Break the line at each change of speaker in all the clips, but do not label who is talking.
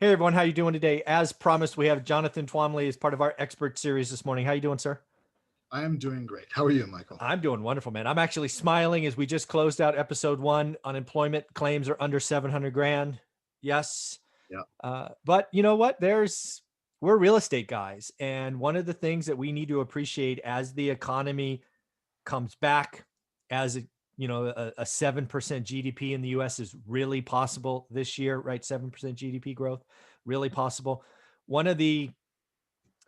Hey everyone, how you doing today? As promised, we have Jonathan Twomley as part of our expert series this morning. How you doing, sir?
I am doing great. How are you, Michael?
I'm doing wonderful, man. I'm actually smiling as we just closed out episode 1. Unemployment claims are under 700 grand. Yes.
Yeah.
But you know what? We're real estate guys. And one of the things that we need to appreciate as the economy comes back, as a 7% GDP in the US is really possible this year, right? 7% GDP growth, really possible. One of the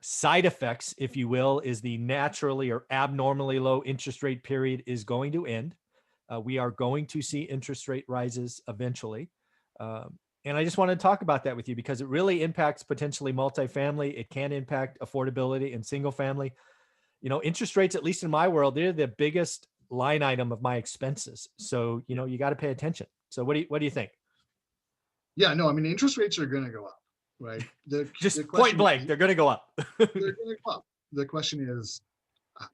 side effects, if you will, is the naturally or abnormally low interest rate period is going to end. We are going to see interest rate rises eventually. And I just want to talk about that with you because it really impacts potentially multifamily. It can impact affordability and single family. Interest rates, at least in my world, they're the biggest line item of my expenses. So, you got to pay attention. So what do you think?
Yeah, no, I mean, interest rates are going to go up, right? The
Just point
question
blank,
is,
they're going to go up.
they're going to go up. The question is,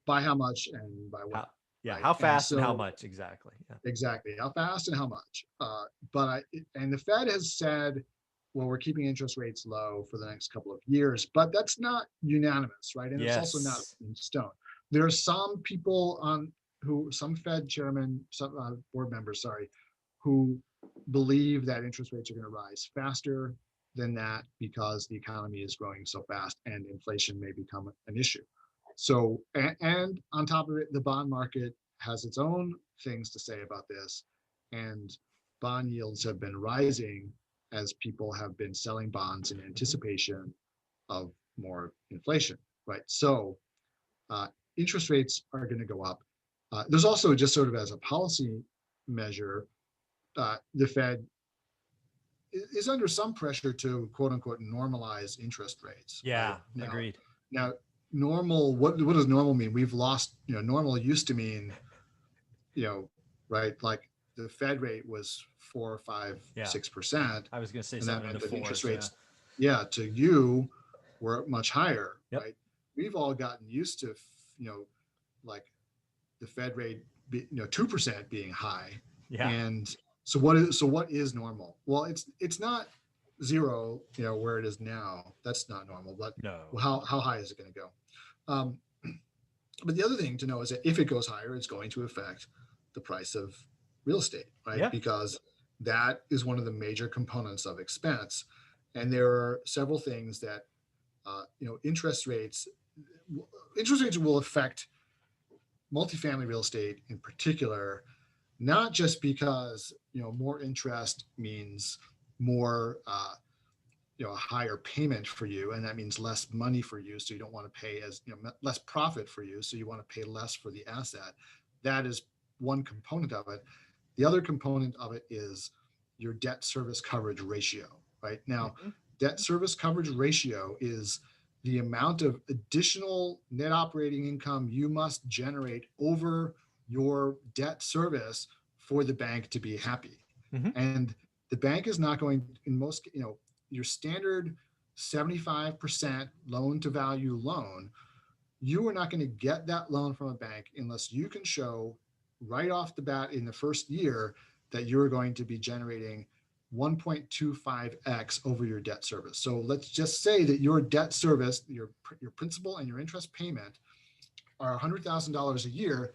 by how much and by what,
How, yeah,
right?
how
And
fast and how
so,
much exactly? Yeah.
exactly, how fast and how much. And the Fed has said, well, we're keeping interest rates low for the next couple of years, but that's not unanimous, right? And it's also not
Yes.
in stone. There are some people some Fed chairman, some board members, sorry, who believe that interest rates are going to rise faster than that because the economy is growing so fast and inflation may become an issue. So, and on top of it, the bond market has its own things to say about this. And bond yields have been rising as people have been selling bonds in
Mhm.
anticipation of more inflation, right? So, uh, interest rates are going to go up. There's also, just sort of as a policy measure, the Fed is under some pressure to quote unquote normalize interest rates, right?
Yeah, agreed.
Now, normal, what does normal mean? We've lost, normal used to mean, you know, right? Like the Fed rate was 4, 5,
Yeah.
6%,
I was going to say
and that
something in the
meant that interest
fours. Yeah.
rates, yeah, to you were much higher,
Yep.
right? We've all gotten used to, like the Fed rate, 2% being high.
Yeah.
And so what is normal? Well, it's not zero, where it is now. That's not normal. But
No.
how high is it going to go? Um, but the other thing to know is that if it goes higher, it's going to affect the price of real estate, right?
Yeah.
Because that is one of the major components of expense. And there are several things that, interest rates will affect multifamily real estate in particular, not just because more interest means more a higher payment for you, and that means less money for you, so you don't want to pay as less profit for you, so you want to pay less for the asset. That is one component of it. The other component of it is your debt service coverage ratio. Right now,
Mhm.
debt service coverage ratio is the amount of additional net operating income you must generate over your debt service for the bank to be happy.
Mhm.
And the bank is not going, in most, your standard 75% loan to value loan, you are not going to get that loan from a bank unless you can show right off the bat in the first year that you're going to be generating 1.25x over your debt service. So let's just say that your debt service, your principal and your interest payment are $100,000 a year.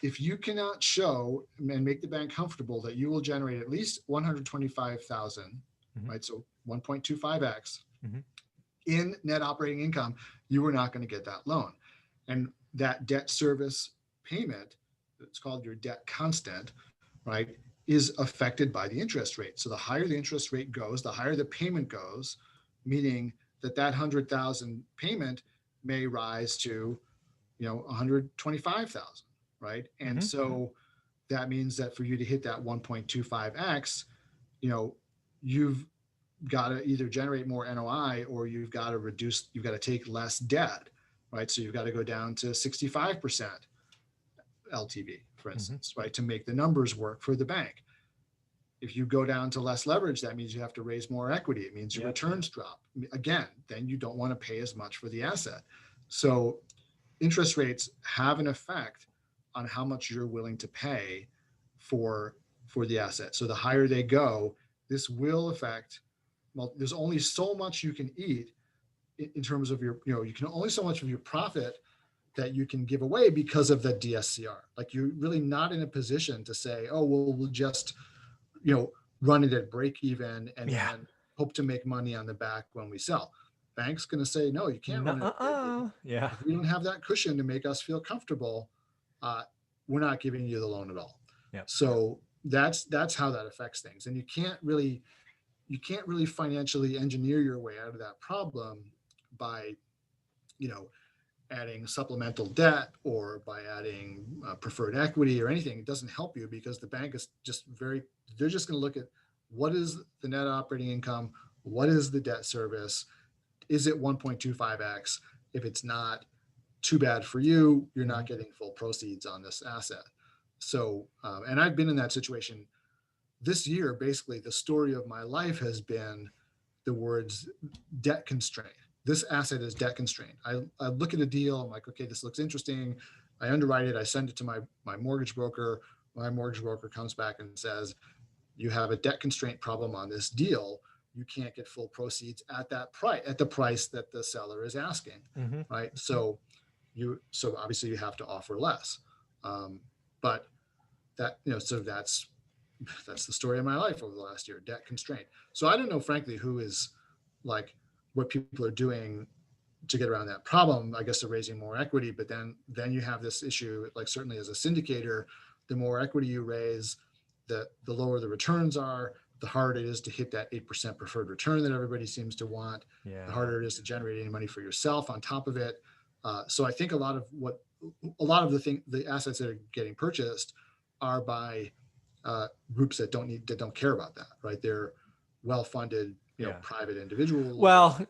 If you cannot show and make the bank comfortable that you will generate at least 125,000,
Mhm.
right? So 1.25x
Mhm.
in net operating income, you are not going to get that loan. And that debt service payment, it's called your debt constant, right, is affected by the interest rate. So the higher the interest rate goes, the higher the payment goes, meaning that 100,000 payment may rise to 125,000, right? And
Mhm. Mhm.
so that means that for you to hit that 1.25x, you've got to either generate more NOI or you've got to take less debt, right? So you've got to go down to 65% LTV, for
Mhm.
instance, right? To make the numbers work for the bank. If you go down to less leverage, that means you have to raise more equity. It means your
Yep.
returns drop. Again, then you don't want to pay as much for the asset. So interest rates have an effect on how much you're willing to pay for the asset. So the higher they go, this will affect there's only so much you can eat in terms of your, you can only so much of your profit that you can give away because of the DSCR. Like you're really not in a position to say, oh, well, we'll just, you know, run it at break even and
Yeah.
then hope to make money on the back when we sell. Bank's going to say, no, you can't run it at break even.
Yeah.
If we don't have that cushion to make us feel comfortable, uh, we're not giving you the loan at all.
Yeah.
So that's how that affects things. And you can't really financially engineer your way out of that problem by, you know, adding supplemental debt or by adding preferred equity or anything. It doesn't help you because the bank is just they're just going to look at what is the net operating income, what is the debt service, is it 1.25x? If it's not, too bad for you, you're not getting full proceeds on this asset. So, and I've been in that situation this year. Basically, the story of my life has been the words debt constraint. This asset is debt constrained. I look at a deal, I'm like, okay, this looks interesting. I underwrite it, I send it to my mortgage broker. My mortgage broker comes back and says, you have a debt constraint problem on this deal. You can't get full proceeds at that price, at the price that the seller is asking.
Mm-hmm.
Right. So obviously you have to offer less. But that, so that's the story of my life over the last year, debt constraint. So I don't know, frankly, who is like what people are doing to get around that problem. I guess they're raising more equity, but then you have this issue, like certainly as a syndicator, the more equity you raise, the lower the returns are, the harder it is to hit that 8% preferred return that everybody seems to want.
Yeah.
The harder it is to generate any money for yourself on top of it. So I think a lot of the assets that are getting purchased are by groups that don't care about that, right? They're well-funded, private individuals.
Well,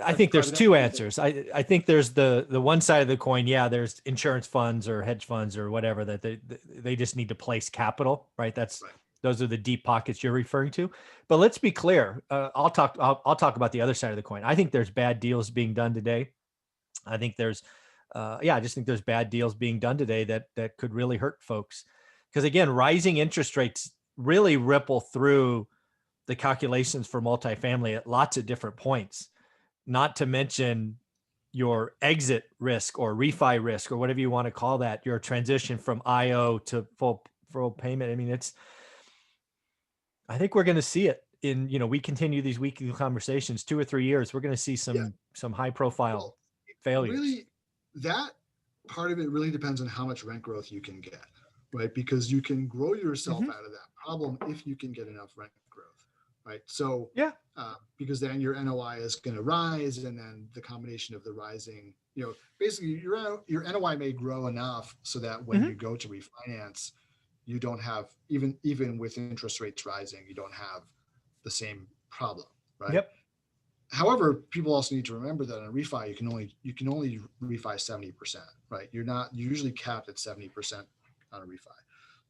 I think there's two
equity.
answers. I think there's the one side of the coin. Yeah, there's insurance funds or hedge funds or whatever that they just need to place capital, right?
Right.
Those are the deep pockets you're referring to. But let's be clear. I'll talk about the other side of the coin. I think there's bad deals being done today. I think I just think there's bad deals being done today that could really hurt folks. Because again, rising interest rates really ripple through the calculations for multifamily at lots of different points, not to mention your exit risk or refi risk or whatever you want to call that, your transition from IO to full payment. I mean, I think we're going to see it we continue these weekly conversations, 2 or 3 years, we're going to see some high profile failures.
Really, that part of it really depends on how much rent growth you can get, right? Because you can grow yourself out of that problem if you can get enough rent growth, right? So because then your NOI is going to rise, and then the combination of the rising, basically your NOI may grow enough so that when you go to refinance, you don't have, even with interest rates rising, you don't have the same problem, right?
Yep.
However, people also need to remember that on a refi, you can only refi 70%, right? You're usually capped at 70% on a refi.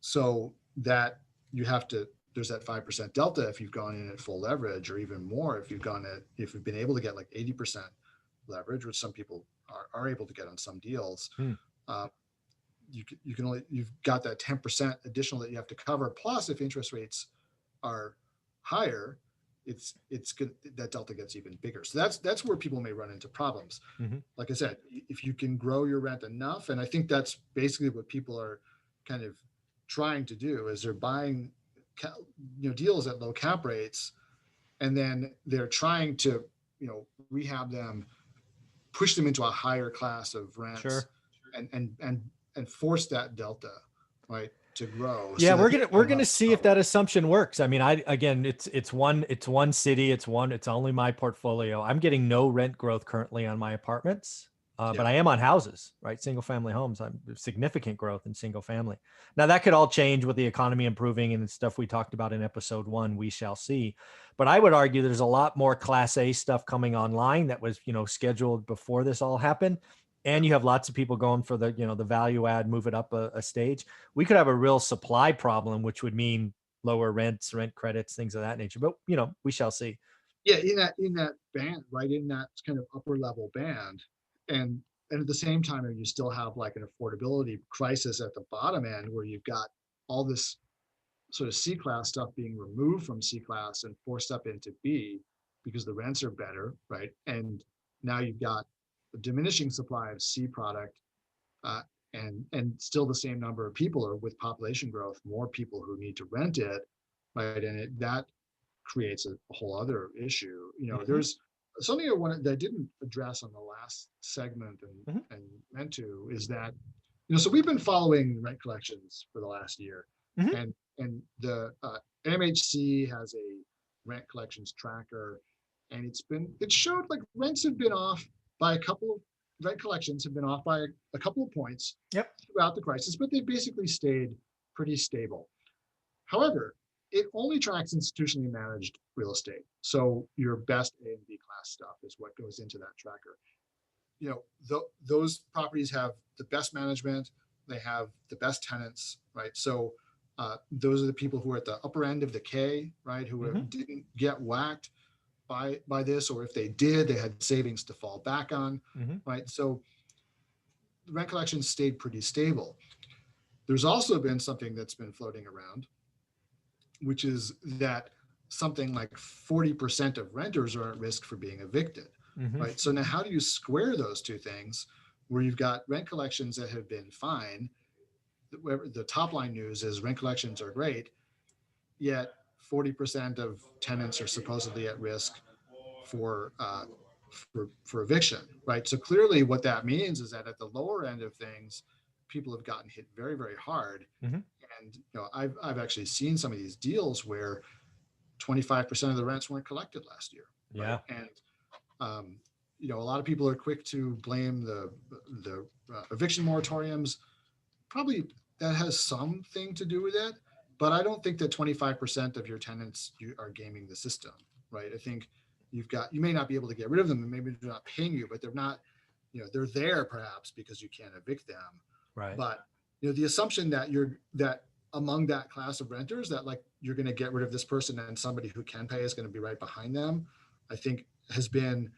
So that there's that 5% delta if you've gone in at full leverage, or even more if you've been able to get like 80% leverage, which some people are able to get on some deals. You've got that 10% additional that you have to cover. Plus, if interest rates are higher, it's good, that delta gets even bigger. So that's where people may run into problems. Like I said, if you can grow your rent enough, and I think that's basically what people are kind of trying to do, is they're buying deals at low cap rates, and then they're trying to rehab them, push them into a higher class of rents, and force that delta, right, to grow.
Yeah, so we're gonna see if that assumption works. I mean, it's one city, it's only my portfolio. I'm getting no rent growth currently on my apartments, but I am on houses, right? Single family homes. I'm significant growth in single family. Now that could all change with the economy improving and stuff we talked about in episode 1. We shall see. But I would argue there's a lot more Class A stuff coming online that was scheduled before this all happened. And you have lots of people going for the value add, move it up a stage. We could have a real supply problem, which would mean lower rents, rent credits, things of that nature. But we shall see.
Yeah, in that band, right, in that kind of upper level band, and at the same time, you still have like an affordability crisis at the bottom end, where you've got all this sort of C class stuff being removed from C class and forced up into B. because the rents are better, right? And now you've got a diminishing supply of C product, uh, and still the same number of people, or with population growth, more people who need to rent it, right? And that creates a whole other issue.
Hmm.
There's something that I didn't address on the last segment,
Hmm.
and meant to, is that so we've been following rent collections for the last year,
Hmm.
and the MHC has a rent collections tracker, and it showed like rent collections have been off by a couple of points
Yep.
throughout the crisis, but they basically stayed pretty stable. However, it only tracks institutionally managed real estate. So your best A and B class stuff is what goes into that tracker. Those properties have the best management, they have the best tenants, right? So those are the people who are at the upper end of the K, right? Who
Hmm.
didn't get whacked by this, or if they did, they had savings to fall back on,
Hmm.
right? So rent collections stayed pretty stable. There's also been something that's been floating around, which is that something like 40% of renters are at risk for being evicted,
Hmm.
right? So now how do you square those two things, where you've got rent collections that have been fine? The top line news is rent collections are great, yet 40% of tenants are supposedly at risk for for eviction, right? So clearly, what that means is that at the lower end of things, people have gotten hit very, very hard.
Hmm.
And I've actually seen some of these deals where 25% of the rents weren't collected last year, right?
Yeah.
And um, a lot of people are quick to blame the eviction moratoriums. Probably that has something to do with it, but I don't think that 25% of your tenants are gaming the system, right? I think you may not be able to get rid of them, and maybe they're not paying you, but they're not, they're there perhaps because you can't evict them.
Right.
But the assumption that among that class of renters, that like you're going to get rid of this person and somebody who can pay is going to be right behind them, I think has been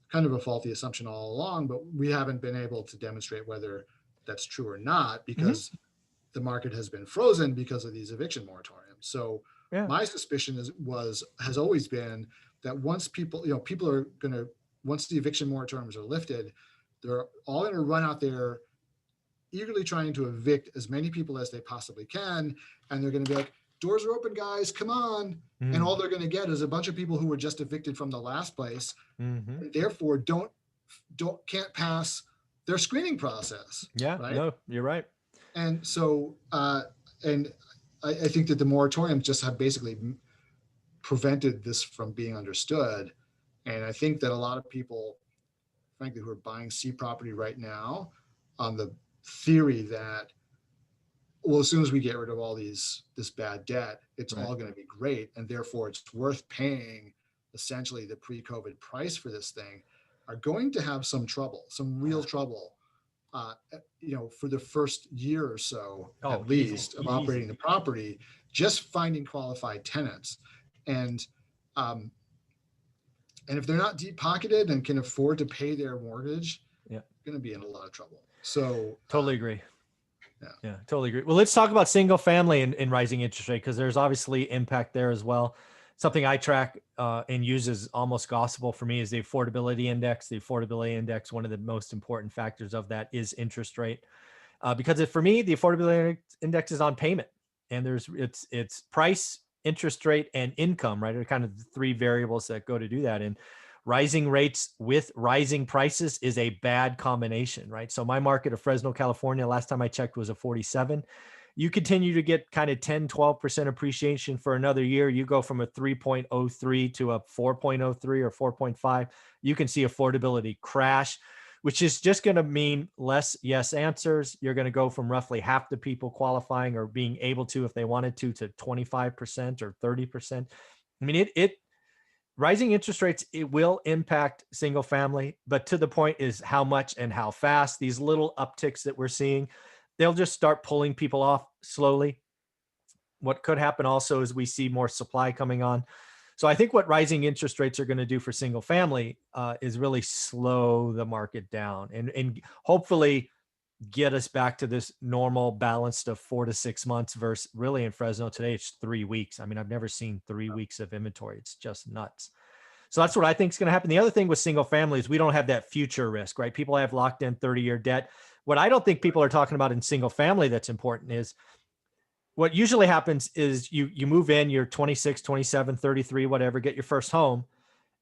kind of a faulty assumption all along. But we haven't been able to demonstrate whether that's true or not,
Hmm.
because the market has been frozen because of these eviction moratoriums. So
Yeah.
my suspicion has always been that once people are going to, once the eviction moratoriums are lifted, they're all going to run out there eagerly trying to evict as many people as they possibly can, and they're going to be like, doors are open, guys, come on. And
Mm.
all they're going to get is a bunch of people who were just evicted from the last place,
Hmm.
and therefore can't pass their screening process,
Yeah.
right?
No, you're right.
And so and I think that the moratoriums just have basically prevented this from being understood. And I think that a lot of people, frankly, who are buying C property right now on the theory that, well, as soon as we get rid of this bad debt, it's
Right.
all going to be great, and therefore it's worth paying essentially the pre-COVID price for this thing, are going to have some real trouble, for the first year or so,
Oh,
at
easy,
least, of operating
easy.
the property, just finding qualified tenants. And um, and if they're not deep pocketed and can afford to pay their mortgage,
Yeah.
they're going to be in a lot of trouble. So
Totally agree.
yeah.
Yeah, totally agree. Well, let's talk about single family and rising interest rate, because there's obviously impact there as well. Something I track and use as almost gospel for me is the affordability index. The affordability index, one of the most important factors of that is interest rate, because for me, the affordability index is on payment, and it's price, interest rate, and income, right? Are kind of the three variables that go to do that. And rising rates with rising prices is a bad combination, right? So my market of Fresno, California, last time I checked was a 47. You continue to get kind of 10, 12% appreciation for another year. You go from a 3.03 to a 4.03 or 4.5. You can see affordability crash, which is just going to mean less yes answers. You're going to go from roughly half the people qualifying or being able to, if they wanted to 25% or 30%. I mean, it rising interest rates, it will impact single family, but to the point is how much and how fast. These little upticks that we're seeing, they'll just start pulling people off slowly. What could happen also is we see more supply coming on. So I think what rising interest rates are going to do for single family is really slow the market down, and hopefully get us back to this normal balanced of 4 to 6 months versus really in Fresno today, it's 3 weeks. I mean, I've never seen 3 weeks of inventory. It's just nuts. So that's what I think is going to happen. The other thing with single family is we don't have that future risk, right? People have locked in 30-year debt. What I don't think people are talking about in single family that's important is what usually happens is you move in, you're 26, 27, 33, whatever, get your first home.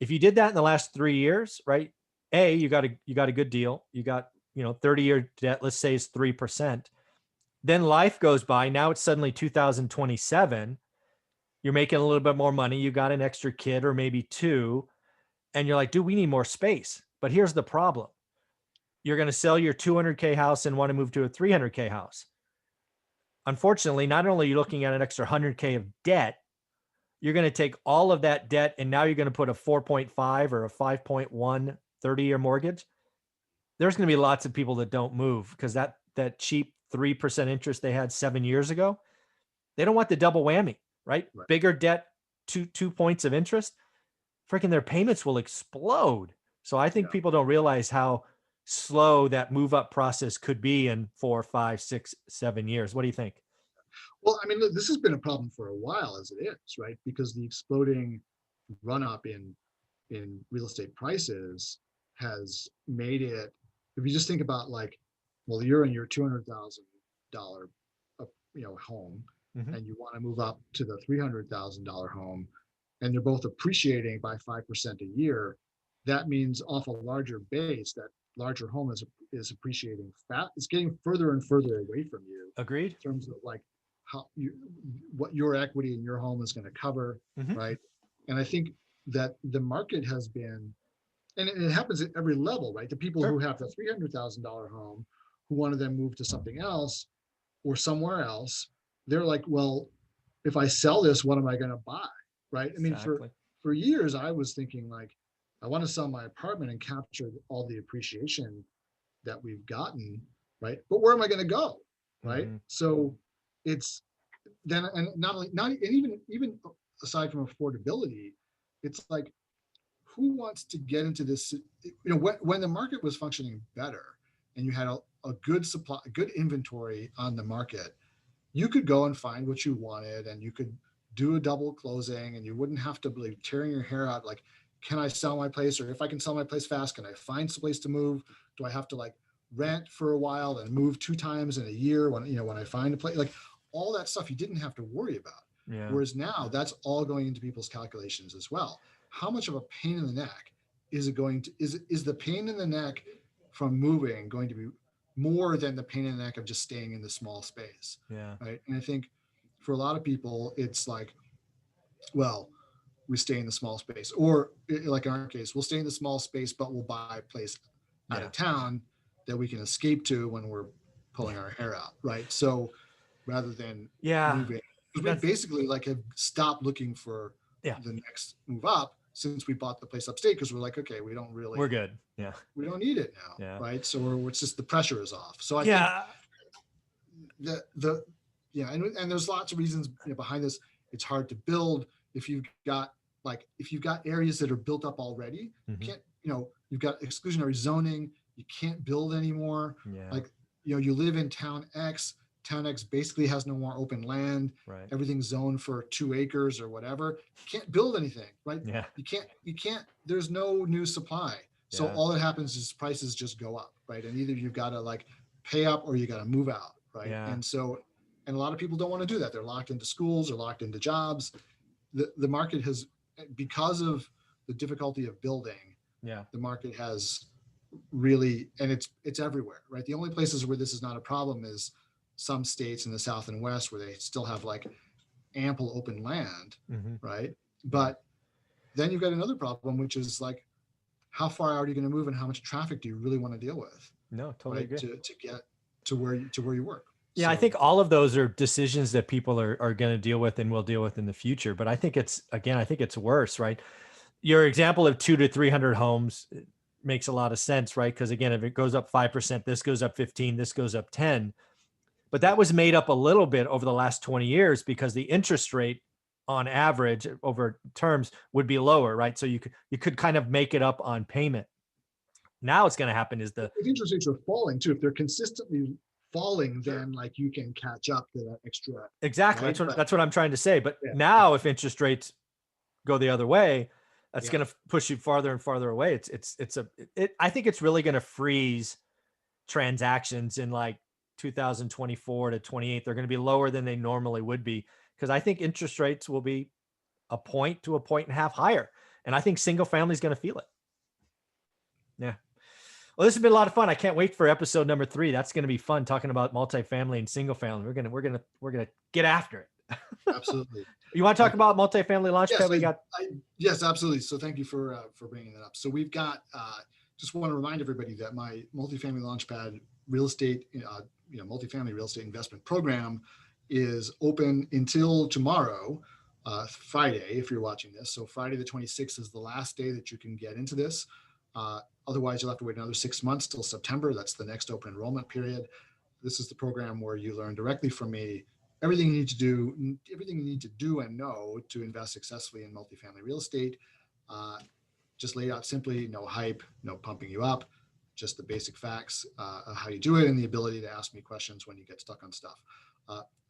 If you did that in the last 3 years, right? You got a good deal. You got, 30-year debt, let's say is 3%. Then life goes by. Now it's suddenly 2027. You're making a little bit more money. You got an extra kid or maybe two. And you're like, dude, we need more space. But here's the problem. You're going to sell your 200K house and want to move to a 300K house. Unfortunately, not only are you looking at an extra 100K of debt, you're going to take all of that debt and now you're going to put a 4.5 or a 5.1 30-year mortgage. There's going to be lots of people that don't move because that cheap 3% interest they had 7 years ago, they don't want the double whammy, right? Bigger debt, two points of interest, freaking their payments will explode. So I think people don't realize how slow that move up process could be in 4, 5, 6, 7 years. What do you think?
Well, I mean, look, this has been a problem for a while as it is, right? Because the exploding run up in real estate prices has made it. If you just think about like, well, you're in your $200,000, home, and you want to move up to the $300,000 home, and they're both appreciating by 5% a year. That means off a larger base, that larger home is appreciating fast. It's getting further and further away from you.
Agreed.
In terms of like what your equity in your home is going to cover, right? And I think that the market has been, and it happens at every level, right? The people who have the $300,000 home who want to then move to something else or somewhere else, they're like, well, if I sell this, what am I going to buy, right? I mean, for years I was thinking like, I want to sell my apartment and capture all the appreciation that we've gotten, right? But where am I going to go, right? So it's then, and even aside from affordability, it's like, who wants to get into this? When the market was functioning better and you had a good supply, a good inventory on the market, you could go and find what you wanted and you could do a double closing and you wouldn't have to be tearing your hair out. Like, can I sell my place? Or if I can sell my place fast, can I find some place to move? Do I have to like rent for a while and move 2 times in a year when I find a place? Like all that stuff you didn't have to worry about. Yeah. Whereas now that's all going into people's calculations as well. How much of a pain in the neck is it going to, is the pain in the neck from moving going to be more than the pain in the neck of just staying in the small space?
Yeah.
Right. And I think for a lot of people, it's like, well, we stay in the small space, or like in our case, we'll stay in the small space, but we'll buy a place out of town that we can escape to when we're pulling our hair out. Right. So rather than moving, we basically like have stopped looking for the next move up since we bought the place upstate, because we're like, okay, we're good. Yeah. We don't need it now. Yeah. Right. So it's just the pressure is off. So I think and there's lots of reasons behind this. It's hard to build if you've got areas that are built up already. You can't, you've got exclusionary zoning, you can't build anymore. Yeah. Like, you live in town X basically has no more open land. Right. Everything's zoned for 2 acres or whatever. You can't build anything, right? Yeah. You can't, there's no new supply. So all that happens is prices just go up, right? And either you've got to like pay up or you got to move out, right? Yeah. And a lot of people don't want to do that. They're locked into schools or locked into jobs. The market has, because of the difficulty of building, the market has really, and it's everywhere, right? The only places where this is not a problem is some states in the South and West where they still have like ample open land, right? But then you've got another problem, which is like, how far out are you going to move and how much traffic do you really want to deal with? No, totally agree. To get to where you work. Yeah, so, I think all of those are decisions that people are going to deal with and will deal with in the future. But I think it's worse, right? Your example of 200 to 300 homes makes a lot of sense, right? Because again, if it goes up 5%, this goes up 15, this goes up 10. But that was made up a little bit over the last 20 years because the interest rate on average over terms would be lower, right? So you could kind of make it up on payment. Now what's going to happen is the interest rates are falling too. If they're consistently falling, then like you can catch up to that extra.
Exactly. Right? That's what I'm trying to say. But now if interest rates go the other way, That's
Yeah.
going to push you farther and farther away. I think it's really going to freeze transactions in like 2024 to 28. They're going to be lower than they normally would be because I think interest rates will be a point to a point and a half higher. And I think single family is going to feel it. Yeah. Well, this has been a lot of fun. I can't wait for episode number 3. That's going to be fun talking about multifamily and single family. We're going to get after it.
Absolutely.
You want to talk about multifamily
Yes,
launchpad?
yes, absolutely. So thank you for bringing that up. So we've got, just want to remind everybody that my multifamily launchpad real estate, multifamily real estate investment program is open until tomorrow, Friday, if you're watching this. So Friday the 26th is the last day that you can get into this. Otherwise, you'll have to wait another 6 months till September. That's the next open enrollment period. This is the program where you learn directly from me everything you need to do and know to invest successfully in multifamily real estate. Just laid out simply, no hype, no pumping you up, just the basic facts of how you do it and the ability to ask me questions when you get stuck on stuff.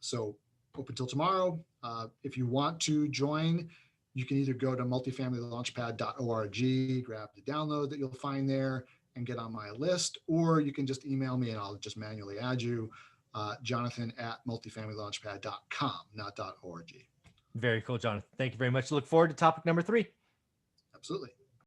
So open till tomorrow. If you want to join, you can either go to multifamilylaunchpad.org, grab the download that you'll find there and get on my list, or you can just email me and I'll just manually add you. Jonathan at multifamilylaunchpad.com, not .org.
Very cool, Jonathan. Thank you very much. Look forward to topic number 3.
Absolutely.